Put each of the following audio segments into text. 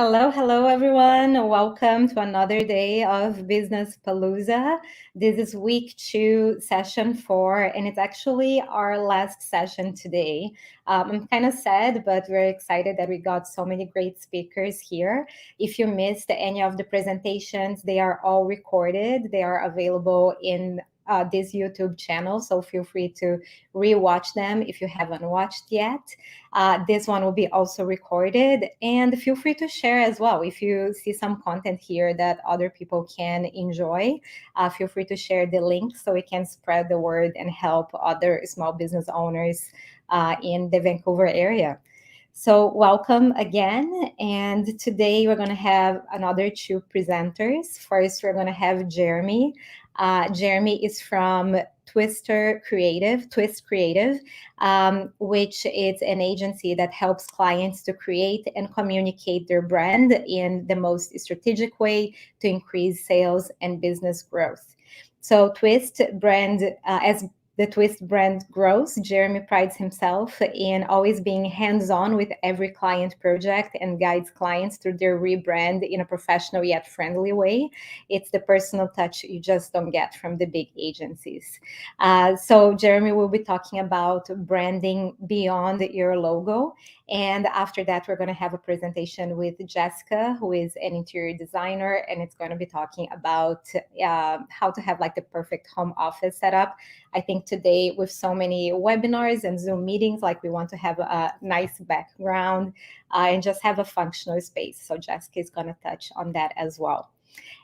Hello everyone. Welcome to another day of Business Palooza. This is week 2, session 4, and it's actually our last session today. I'm kind of sad, but we're excited that we got so many great speakers here. If you missed any of the presentations, they are all recorded. They are available in this YouTube channel, so feel free to rewatch them if you haven't watched yet. This one will be also recorded, and feel free to share as well. If you see some content here that other people can enjoy, feel free to share the link so we can spread the word and help other small business owners in the Vancouver area. So welcome again. And today we're going to have another 2 presenters. First, we're going to have Jeremy. Jeremy is from TWYST Creative, which is an agency that helps clients to create and communicate their brand in the most strategic way to increase sales and business growth. So TWYST brand, as the TWYST brand grows, Jeremy prides himself in always being hands-on with every client project and guides clients through their rebrand in a professional yet friendly way. It's the personal touch you just don't get from the big agencies. So Jeremy will be talking about branding beyond your logo. And after that, we're going to have a presentation with Jessica, who is an interior designer, and it's going to be talking about how to have like the perfect home office setup. I think today with so many webinars and Zoom meetings, like we want to have a nice background and just have a functional space. So Jessica is going to touch on that as well.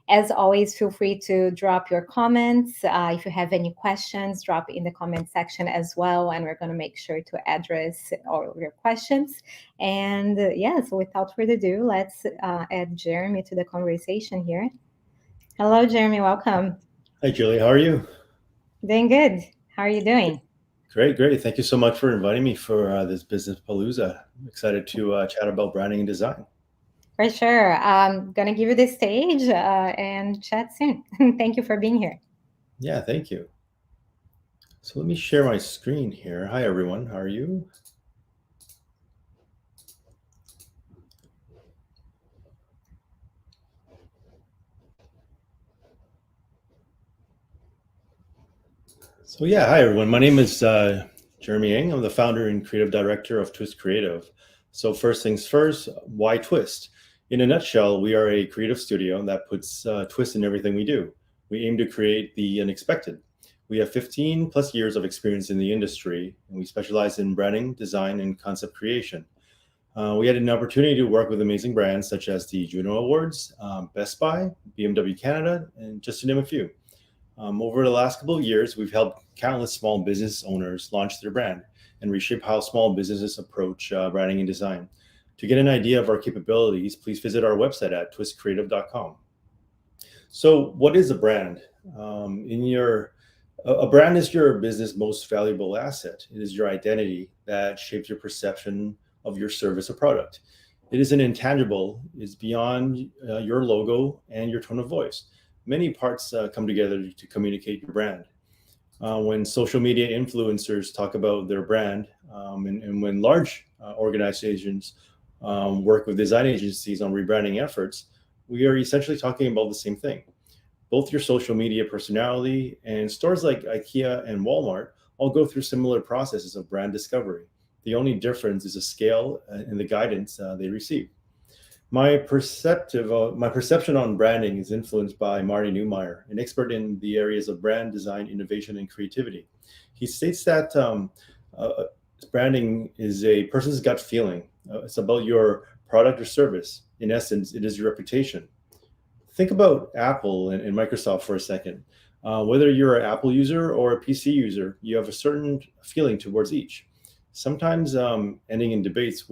As always, feel free to drop your comments. If you have any questions, drop in the comment section as well, and we're going to make sure to address all of your questions. And so without further ado, let's add Jeremy to the conversation here. Hello, Jeremy. Welcome. Hi, Julie. How are you? Doing good. How are you doing? Great. Thank you so much for inviting me for this Business Palooza. I'm excited to chat about branding and design. For sure. I'm going to give you the stage and chat soon. Thank you for being here. Yeah, thank you. So let me share my screen here. Hi, everyone. How are you? So hi, everyone. My name is Jeremy Ng. I'm the founder and creative director of TWYST Creative. So first things first, why TWYST? In a nutshell, we are a creative studio that puts twist in everything we do. We aim to create the unexpected. We have 15 plus years of experience in the industry, and we specialize in branding, design, and concept creation. We had an opportunity to work with amazing brands such as the Juno Awards, Best Buy, BMW Canada, and just to name a few. Over the last couple of years, we've helped countless small business owners launch their brand and reshape how small businesses approach branding and design. To get an idea of our capabilities, please visit our website at twystcreative.com. So what is a brand? A brand is your business' most valuable asset. It is your identity that shapes your perception of your service or product. It is an intangible. It's beyond your logo and your tone of voice. Many parts come together to communicate your brand. When social media influencers talk about their brand, and when large organizations work with design agencies on rebranding efforts, we are essentially talking about the same thing. Both your social media personality and stores like IKEA and Walmart all go through similar processes of brand discovery. The only difference is the scale and the guidance they receive. My perception on branding is influenced by Marty Neumeier, an expert in the areas of brand design, innovation, and creativity. He states that branding is a person's gut feeling. It's about your product or service. In essence, it is your reputation. Think about Apple and Microsoft for a second. Whether you're an Apple user or a PC user, you have a certain feeling towards each. Sometimes ending in debates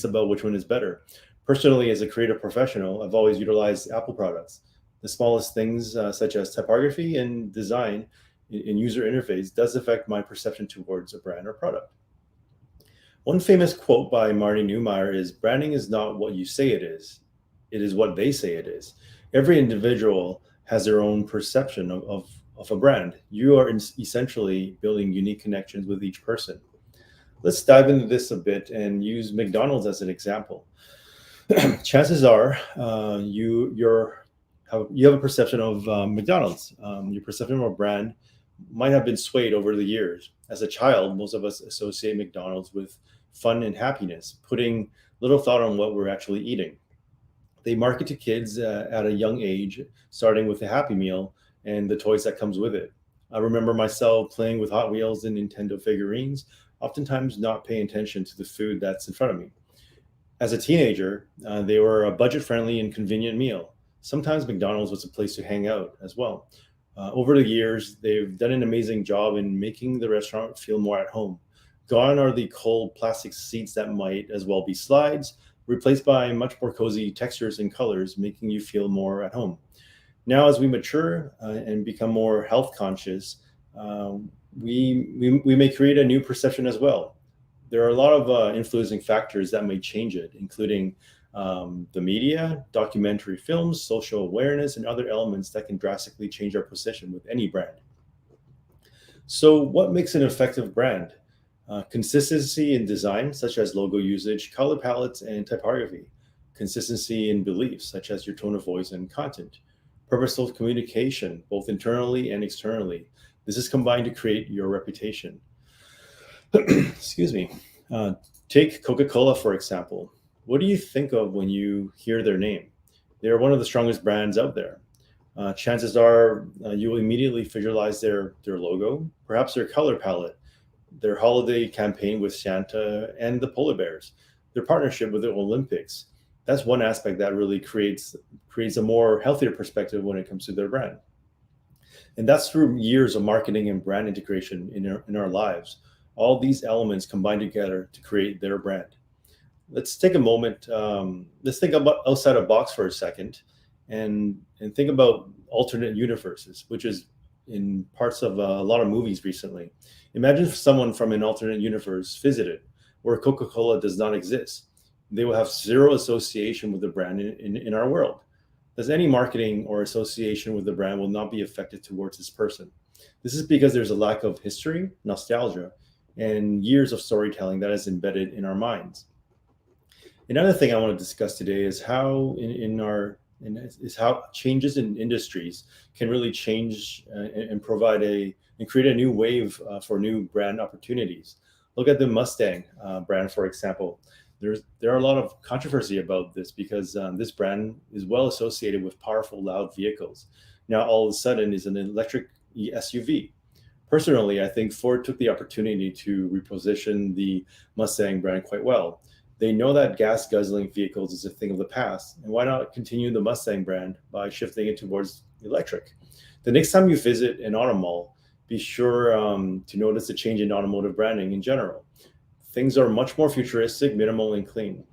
about which one is better. Personally, as a creative professional, I've always utilized Apple products. The smallest things, such as typography and design in user interface, does affect my perception towards a brand or product. One famous quote by Marty Neumeier is, "Branding is not what you say it is what they say it is." Every individual has their own perception of a brand. You are essentially building unique connections with each person. Let's dive into this a bit and use McDonald's as an example. Chances are you have a perception of McDonald's. Your perception of a brand might have been swayed over the years. As a child, most of us associate McDonald's with fun and happiness, putting little thought on what we're actually eating. They market to kids at a young age, starting with the Happy Meal and the toys that comes with it. I remember myself playing with Hot Wheels and Nintendo figurines, oftentimes not paying attention to the food that's in front of me. As a teenager, they were a budget-friendly and convenient meal. Sometimes McDonald's was a place to hang out as well. Over the years, they've done an amazing job in making the restaurant feel more at home. Gone are the cold plastic seats that might as well be slides, replaced by much more cozy textures and colors, making you feel more at home. Now, as we mature and become more health conscious, uh, we may create a new perception as well. There are a lot of influencing factors that may change it, including the media, documentary films, social awareness, and other elements that can drastically change our position with any brand. So, what makes an effective brand? Consistency in design, such as logo usage, color palettes, and typography. Consistency in beliefs, such as your tone of voice and content. Purposeful communication, both internally and externally. This is combined to create your reputation. Excuse me. Uh, Take Coca-Cola, for example. What do you think of when you hear their name? They're one of the strongest brands out there. Chances are you will immediately visualize their logo, perhaps their color palette, their holiday campaign with Santa and the polar bears, their partnership with the Olympics. That's one aspect that really creates a more healthier perspective when it comes to their brand. And that's through years of marketing and brand integration in our lives. All these elements combine together to create their brand. Let's take a moment. Let's think about outside a box for a second, and think about alternate universes, which is in parts of a lot of movies recently. Imagine if someone from an alternate universe visited where Coca-Cola does not exist. They will have zero association with the brand in our world. Thus, any marketing or association with the brand will not be affected towards this person. This is because there's a lack of history, nostalgia, and years of storytelling that is embedded in our minds. Another thing I want to discuss today is how is how changes in industries can really change and provide and create a new wave for new brand opportunities. Look at the Mustang brand, for example. There are a lot of controversy about this because this brand is well associated with powerful, loud vehicles. Now, all of a sudden, is an electric SUV. Personally, I think Ford took the opportunity to reposition the Mustang brand quite well. They know that gas guzzling vehicles is a thing of the past, and why not continue the Mustang brand by shifting it towards electric? The next time you visit an auto mall, be sure to notice a change in automotive branding in general. Things are much more futuristic, minimal, and clean.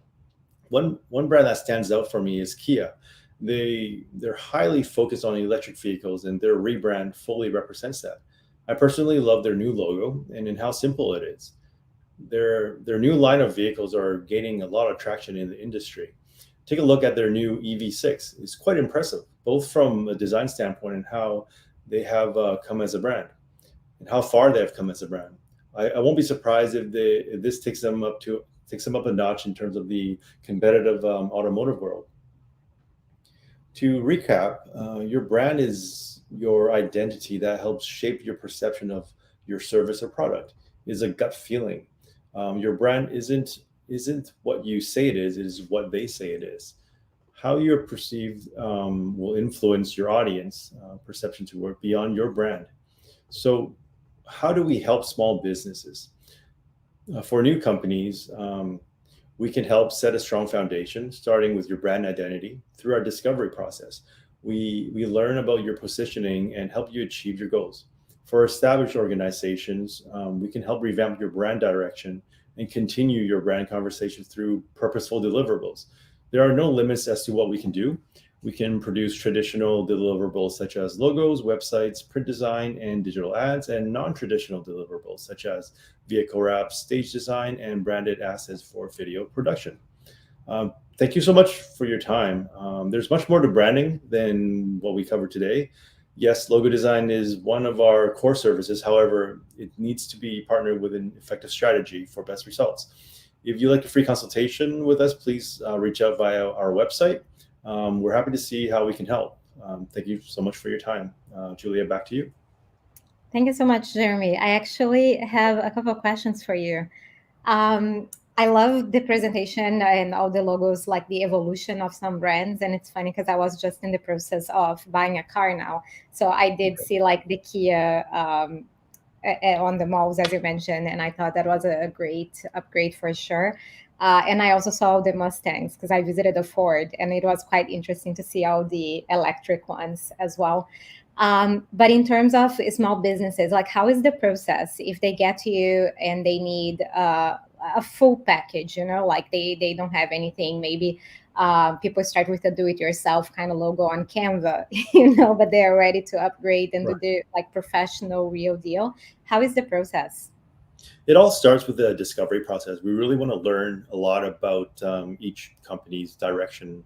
One brand that stands out for me is Kia. They're highly focused on electric vehicles, and their rebrand fully represents that. I personally love their new logo and in how simple it is. Their new line of vehicles are gaining a lot of traction in the industry. Take a look at their new EV6. It's quite impressive, both from a design standpoint and how they have come as a brand, and how far they have come as a brand. I won't be surprised if this takes them up a notch in terms of the competitive automotive world. To recap, your brand is your identity that helps shape your perception of your service or product. Is a gut feeling. Your brand isn't what you say it is; it is what they say it is. How you're perceived will influence your audience perception to work beyond your brand. So, how do we help small businesses? For new companies, we can help set a strong foundation, starting with your brand identity through our discovery process. We learn about your positioning and help you achieve your goals. For established organizations, we can help revamp your brand direction and continue your brand conversation through purposeful deliverables. There are no limits as to what we can do. We can produce traditional deliverables such as logos, websites, print design, and digital ads, and non-traditional deliverables such as vehicle wraps, stage design, and branded assets for video production. Thank you so much for your time. There's much more to branding than what we covered today. yes, logo design is one of our core services. However, it needs to be partnered with an effective strategy for best results. If you'd like a free consultation with us, please reach out via our website. We're happy to see how we can help. Thank you so much for your time. Julia, back to you. Thank you so much, Jeremy. I actually have a couple of questions for you. Um, I love the presentation and all the logos, like the evolution of some brands. And it's funny because I was just in the process of buying a car now. So I did see like the Kia on the malls, as you mentioned, and I thought that was a great upgrade for sure. And I also saw the Mustangs because I visited a Ford, and it was quite interesting to see all the electric ones as well. But in terms of small businesses, like how is the process if they get to you and they need a full package? You know, like they don't have anything. Maybe people start with a do-it-yourself kind of logo on Canva, you know, but they're ready to upgrade and do the like professional real deal. How is the process? It all starts with the discovery process. We really want to learn a lot about each company's direction,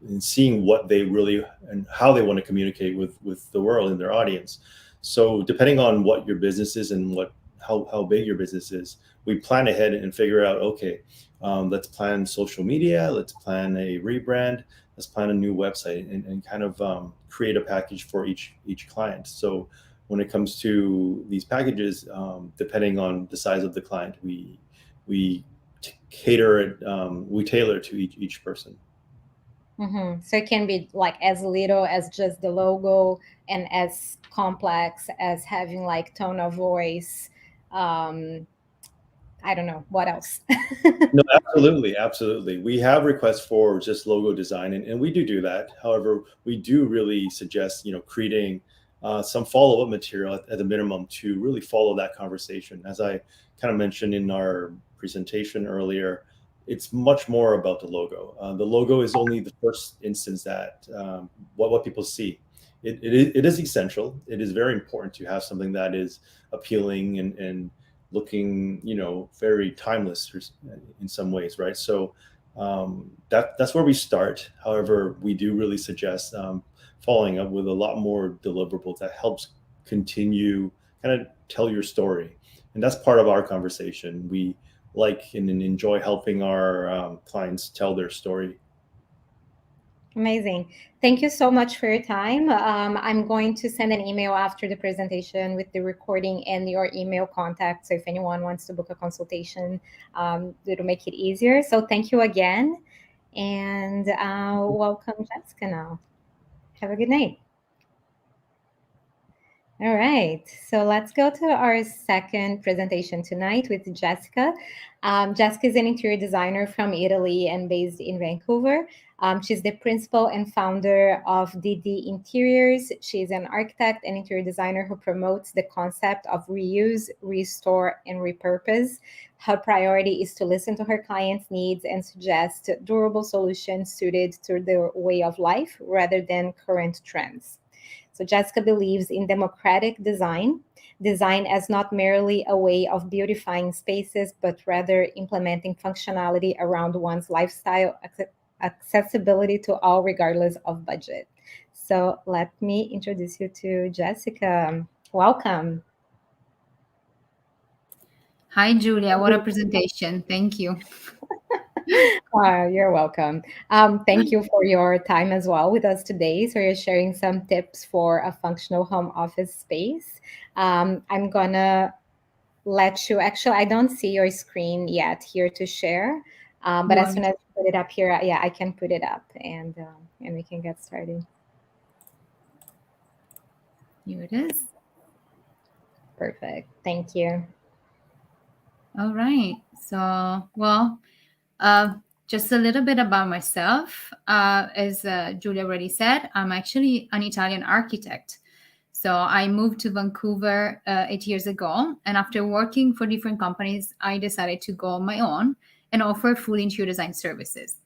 and seeing what they really and how they want to communicate with the world and their audience. So depending on what your business is and how big your business is, we plan ahead and figure out, okay, let's plan social media, let's plan a rebrand, let's plan a new website, and kind of create a package for each client. So when it comes to these packages, depending on the size of the client, we cater it, we tailor to each person. So it can be like as little as just the logo and as complex as having like tone of voice. Um, I don't know what else. No, absolutely, absolutely. We have requests for just logo design, and we do that. However, we do really suggest, creating some follow-up material at the minimum to really follow that conversation. As I kind of mentioned in our presentation earlier, it's much more about the logo. The logo is only the first instance that what people see. It is essential. It is very important to have something that is appealing and looking, very timeless in some ways, right? So that's where we start. However, we do really suggest following up with a lot more deliverables that helps continue kind of tell your story, and that's part of our conversation. We like and enjoy helping our clients tell their story. Amazing. Thank you so much for your time. I'm going to send an email after the presentation with the recording and your email contact. So if anyone wants to book a consultation, it'll make it easier. So thank you again. And welcome, Jessica, now. Have a good night. All right, so let's go to our second presentation tonight with Jessica. Jessica is an interior designer from Italy and based in Vancouver. She's the principal and founder of DD Interiors. She's an architect and interior designer who promotes the concept of reuse, restore, and repurpose. Her priority is to listen to her clients' needs and suggest durable solutions suited to their way of life rather than current trends. So Jessica believes in democratic design as not merely a way of beautifying spaces, but rather implementing functionality around one's lifestyle, accessibility to all, regardless of budget. So let me introduce you to Jessica. Welcome. Hi, Julia. What a presentation. Thank you. You're welcome. Thank you for your time as well with us today. So you're sharing some tips for a functional home office space. I'm gonna let you, actually, I don't see your screen yet here to share, but as soon as you put it up here, yeah, I can put it up and we can get started. Here it is. Perfect. Thank you. All right. So, just a little bit about myself. As Julia already said, I'm actually an Italian architect. So I moved to Vancouver 8 years ago. And after working for different companies, I decided to go on my own and offer full interior design services.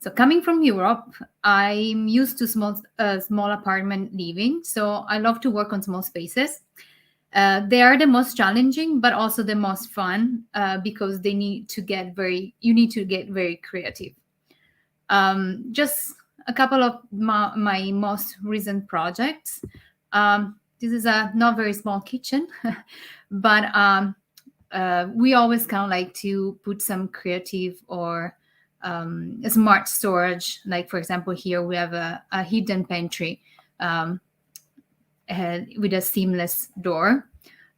So coming from Europe, I'm used to small apartment living. So I love to work on small spaces. They are the most challenging, but also the most fun because you need to get very creative. Just a couple of my most recent projects. This is a not very small kitchen, but we always kind of like to put some creative or a smart storage. Like, for example, here we have a hidden pantry with a seamless door.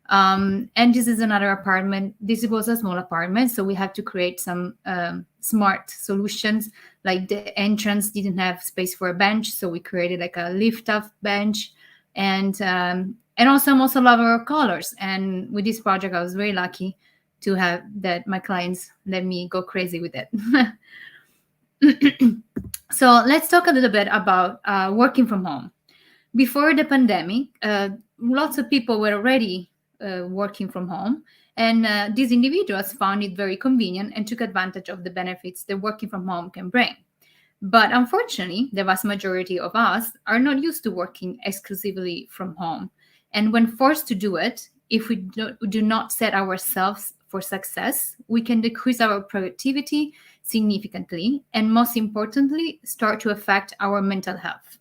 And this is another apartment. This was a small apartment, so we had to create some smart solutions. Like the entrance didn't have space for a bench, so we created like a lift-up bench, and also I'm also love our colors. And with this project, I was very lucky to have that my clients let me go crazy with it. So let's talk a little bit about working from home. Before the pandemic, lots of people were already working from home, and these individuals found it very convenient and took advantage of the benefits that working from home can bring. But unfortunately, the vast majority of us are not used to working exclusively from home. And when forced to do it, if we do not set ourselves for success, we can decrease our productivity significantly, and most importantly, start to affect our mental health.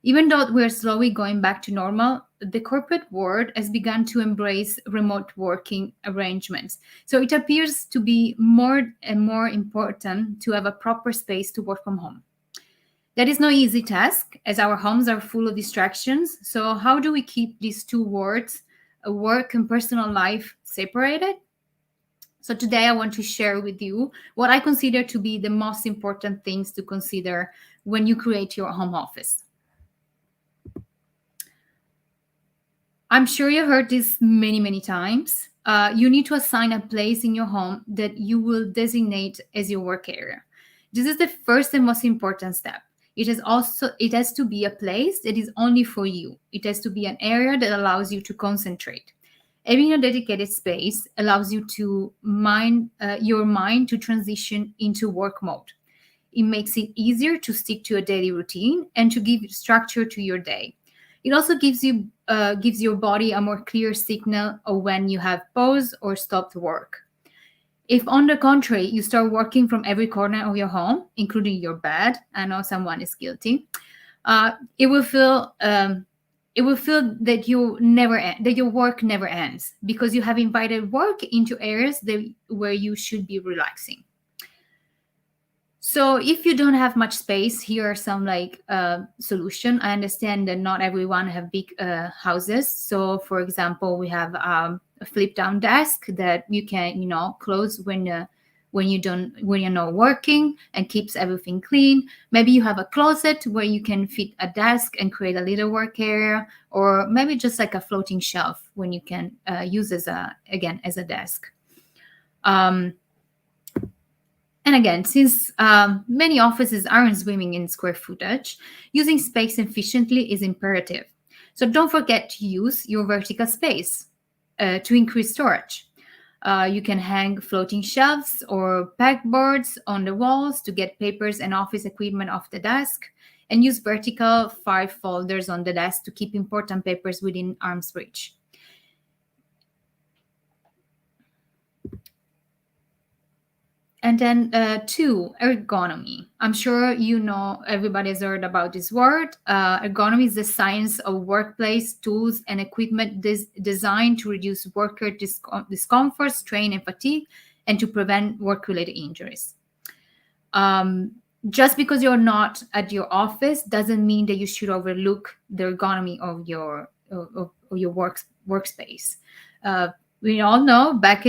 Even though we're slowly going back to normal, the corporate world has begun to embrace remote working arrangements. So it appears to be more and more important to have a proper space to work from home. That is no easy task, as our homes are full of distractions. So how do we keep these two worlds, work and personal life, separated? So today I want to share with you what I consider to be the most important things to consider when you create your home office. I'm sure you heard this many, many times. You need to assign a place in your home that you will designate as your work area. This is the first and most important step. It has to be a place that is only for you. It has to be an area that allows you to concentrate. Having a dedicated space allows you to your mind to transition into work mode. It makes it easier to stick to a daily routine and to give structure to your day. It also gives your body a more clear signal of when you have paused or stopped work. If, on the contrary, you start working from every corner of your home, including your bed, I know someone is guilty, it will feel that your work never ends, because you have invited work into areas where you should be relaxing. So if you don't have much space, here are some solution. I understand that not everyone have big houses. So for example, we have a flip down desk that you can, close when you're not working, and keeps everything clean. Maybe you have a closet where you can fit a desk and create a little work area, or maybe just like a floating shelf when you can use as a desk. And again, since many offices aren't swimming in square footage, using space efficiently is imperative. So don't forget to use your vertical space to increase storage. You can hang floating shelves or pegboards on the walls to get papers and office equipment off the desk, and use vertical 5 folders on the desk to keep important papers within arm's reach. And then 2, ergonomy. I'm sure everybody has heard about this word. Ergonomy is the science of workplace tools and equipment designed to reduce worker discomfort, strain, and fatigue, and to prevent work-related injuries. Just because you're not at your office doesn't mean that you should overlook the ergonomy of your workspace. We all know back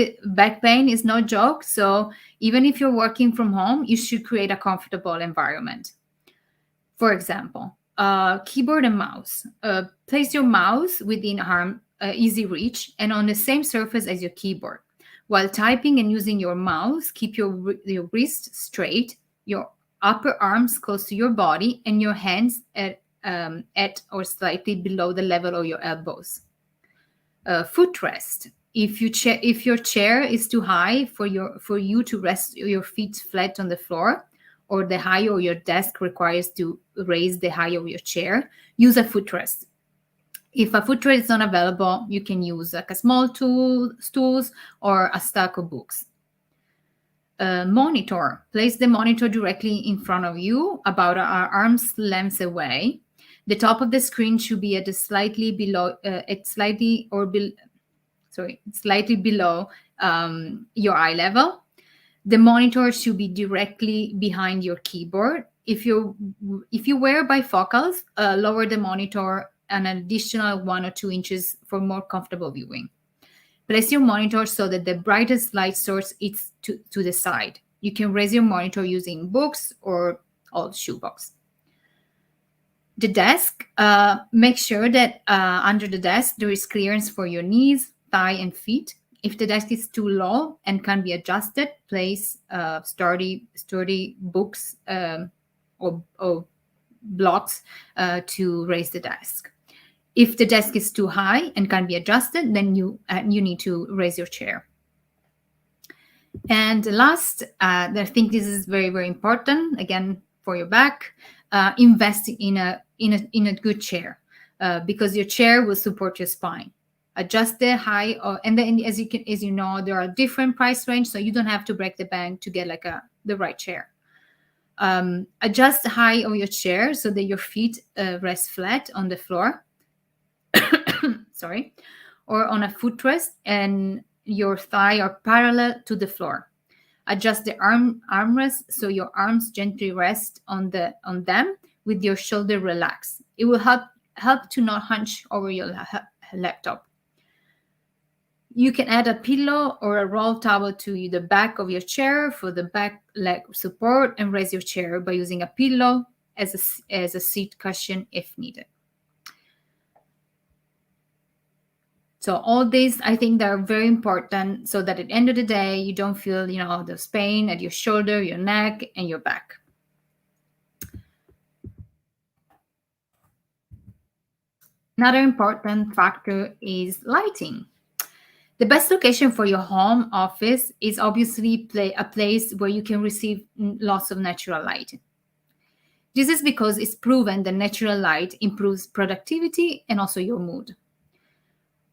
pain is no joke. So even if you're working from home, you should create a comfortable environment. For example, keyboard and mouse. Place your mouse within arm easy reach and on the same surface as your keyboard. While typing and using your mouse, keep your wrist straight, your upper arms close to your body, and your hands at or slightly below the level of your elbows. Footrest. If your chair is too high for you to rest your feet flat on the floor, or the height of your desk requires to raise the height of your chair, use a footrest. If a footrest is not available, you can use like a small stools or a stack of books. Monitor. Place the monitor directly in front of you, about an arm's length away. The top of the screen should be at a slightly below, slightly below your eye level. The monitor should be directly behind your keyboard. If you wear bifocals, lower the monitor an additional 1 or 2 inches for more comfortable viewing. Place your monitor so that the brightest light source is to the side. You can raise your monitor using books or old shoebox. The desk, make sure that under the desk there is clearance for your knees, thigh, and feet. If the desk is too low and can be adjusted, place sturdy books or blocks to raise the desk. If the desk is too high and can be adjusted, then you need to raise your chair. And last, I think this is very, very important, again, for your back, invest in a good chair, because your chair will support your spine. Adjust the height, and then as you know, there are different price range, so you don't have to break the bank to get the right chair. Adjust the height of your chair so that your feet rest flat on the floor, sorry, or on a footrest, and your thigh are parallel to the floor. Adjust the armrest so your arms gently rest on them with your shoulder relaxed. It will help to not hunch over your laptop. You can add a pillow or a roll towel to the back of your chair for the back leg support, and raise your chair by using a pillow as a seat cushion if needed. So all these, I think, they're very important, so that at the end of the day, you don't feel, the pain at your shoulder, your neck, and your back. Another important factor is lighting. The best location for your home office is obviously a place where you can receive lots of natural light. This is because it's proven that natural light improves productivity and also your mood.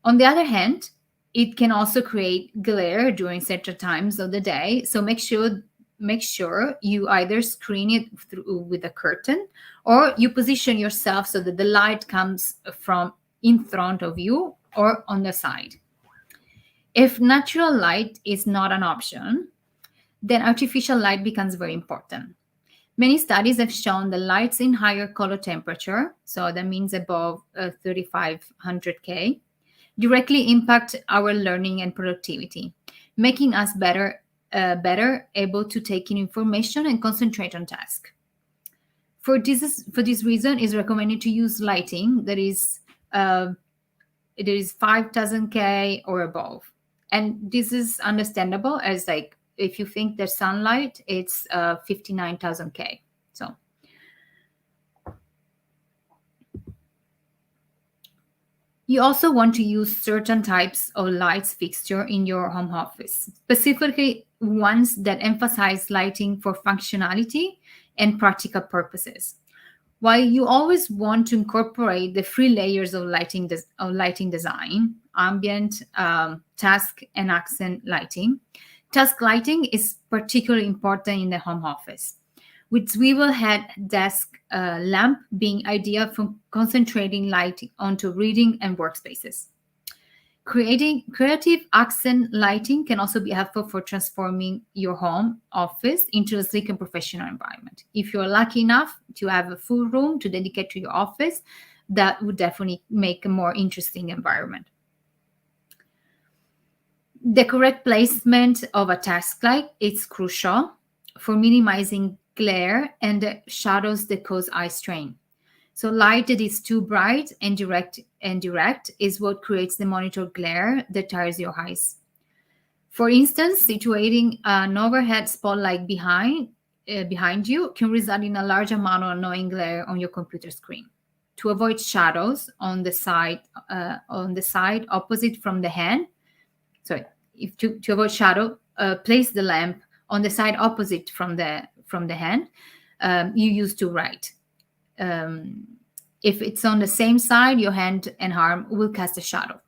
On the other hand, it can also create glare during certain times of the day, so make sure you either screen it with a curtain, or you position yourself so that the light comes from in front of you or on the side. If natural light is not an option, then artificial light becomes very important. Many studies have shown that lights in higher color temperature, so that means above 3500 K, directly impact our learning and productivity, making us better able to take in information and concentrate on tasks. For this reason, it's recommended to use lighting that is 5000 K or above. And this is understandable, as if you think there's sunlight, it's 59,000 K. So you also want to use certain types of lights fixture in your home office, specifically ones that emphasize lighting for functionality and practical purposes. While you always want to incorporate the 3 layers of lighting design, ambient, task, and accent lighting, task lighting is particularly important in the home office, with swivel head desk lamp being ideal for concentrating light onto reading and workspaces. Creative accent lighting can also be helpful for transforming your home office into a sleek and professional environment. If you're lucky enough to have a full room to dedicate to your office, that would definitely make a more interesting environment. The correct placement of a task light is crucial for minimizing glare and the shadows that cause eye strain. So light that is too bright and direct is what creates the monitor glare that tires your eyes. For instance, situating an overhead spotlight behind you can result in a large amount of annoying glare on your computer screen. To avoid shadows on the side opposite from the hand, to avoid shadow, place the lamp on the side opposite from the hand you use to write. If it's on the same side, your hand and arm will cast a shadow.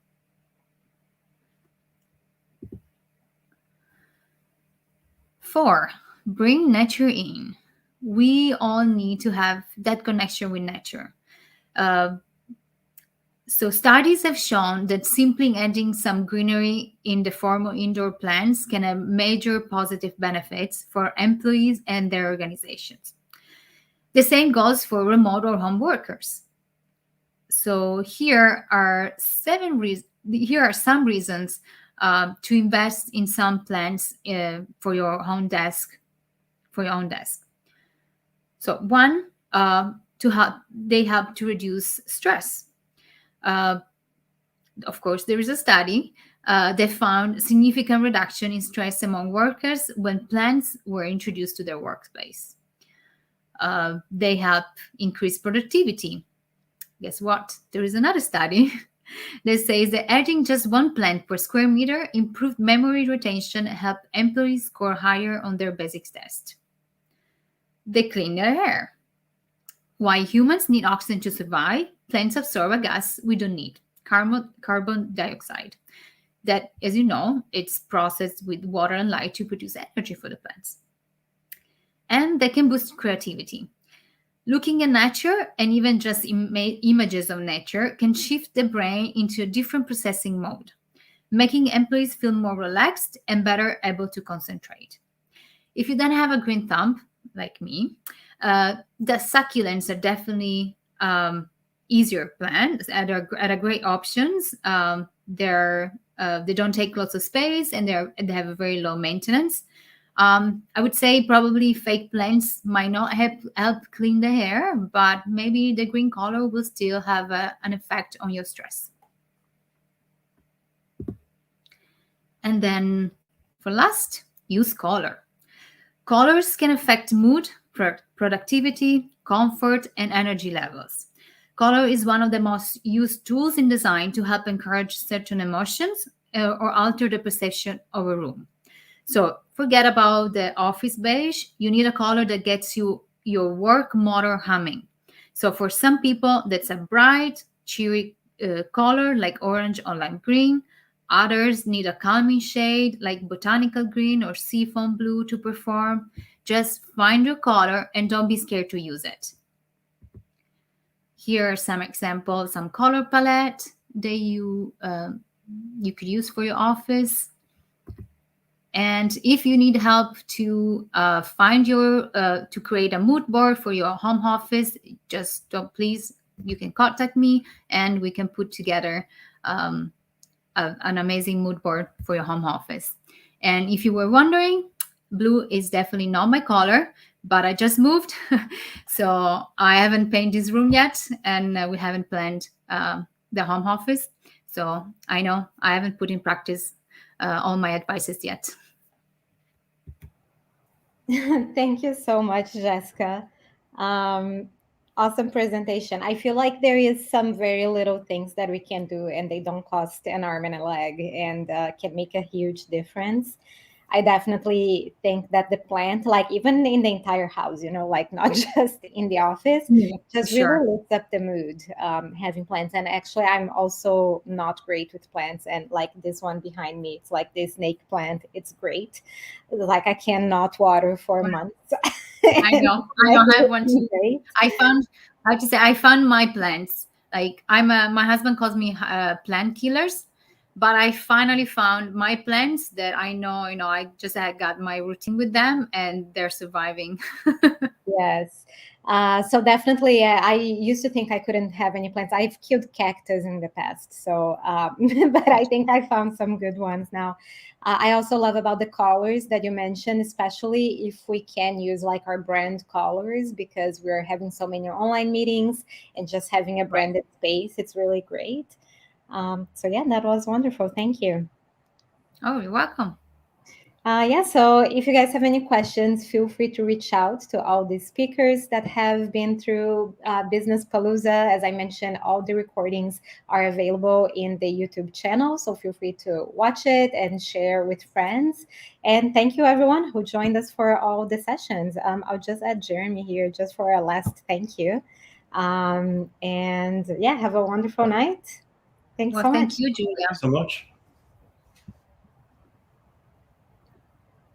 4, bring nature in. We all need to have that connection with nature. So studies have shown that simply adding some greenery in the form of indoor plants can have major positive benefits for employees and their organizations. The same goes for remote or home workers. So here are some reasons to invest in some plants for your own desk. So one, they help to reduce stress. Of course, there is a study that found significant reduction in stress among workers when plants were introduced to their workplace. They help increase productivity. Guess what? There is another study that says that adding just one plant per square meter improved memory retention and helped employees score higher on their basics test. They clean their air. Why humans need oxygen to survive? Plants absorb a gas we don't need, carbon dioxide. That, as you know, it's processed with water and light to produce energy for the plants. And they can boost creativity. Looking at nature and even just images of nature can shift the brain into a different processing mode, making employees feel more relaxed and better able to concentrate. If you don't have a green thumb, like me, the succulents are definitely easier plants and are great options. They don't take lots of space and they have a very low maintenance. I would say probably fake plants might not help clean the hair, but maybe the green color will still have an effect on your stress. And then for last, use color. Colors can affect mood, productivity, comfort, and energy levels. Color is one of the most used tools in design to help encourage certain emotions or alter the perception of a room. So forget about the office beige. You need a color that gets you your work motor humming. So for some people, that's a bright, cheery color like orange or lime green. Others need a calming shade like botanical green or seafoam blue to perform. Just find your color and don't be scared to use it. Here are some examples, some color palette that you could use for your office. And if you need help to to create a mood board for your home office, you can contact me and we can put together an amazing mood board for your home office. And if you were wondering, blue is definitely not my color, but I just moved. So I haven't painted this room yet, and we haven't planned the home office. So I know I haven't put in practice all my advices yet. Thank you so much, Jessica. Awesome presentation. I feel like there is some very little things that we can do and they don't cost an arm and a leg and can make a huge difference. I definitely think that the plant, like even in the entire house, like not just in the office, just really lifts up the mood, having plants. And actually, I'm also not great with plants. And like this one behind me, it's like this snake plant. It's great. Like I cannot water for months. I know. I don't have one too. I found my plants. Like my husband calls me plant killers. But I finally found my plants that I know, I just had got my routine with them and they're surviving. Yes. So definitely, I used to think I couldn't have any plants. I've killed cactus in the past. So, but I think I found some good ones now. I also love about the colors that you mentioned, especially if we can use like our brand colors because we're having so many online meetings and just having a branded space. It's really great. So yeah, that was wonderful. Thank you. Oh, you're welcome. So if you guys have any questions, feel free to reach out to all the speakers that have been through BusinessPalooza. As I mentioned, all the recordings are available in the YouTube channel, so feel free to watch it and share with friends. And thank you everyone who joined us for all the sessions. I'll just add Jeremy here just for a last thank you. And yeah, have a wonderful night. Thanks so much. Thank you, Julia. Thanks so much.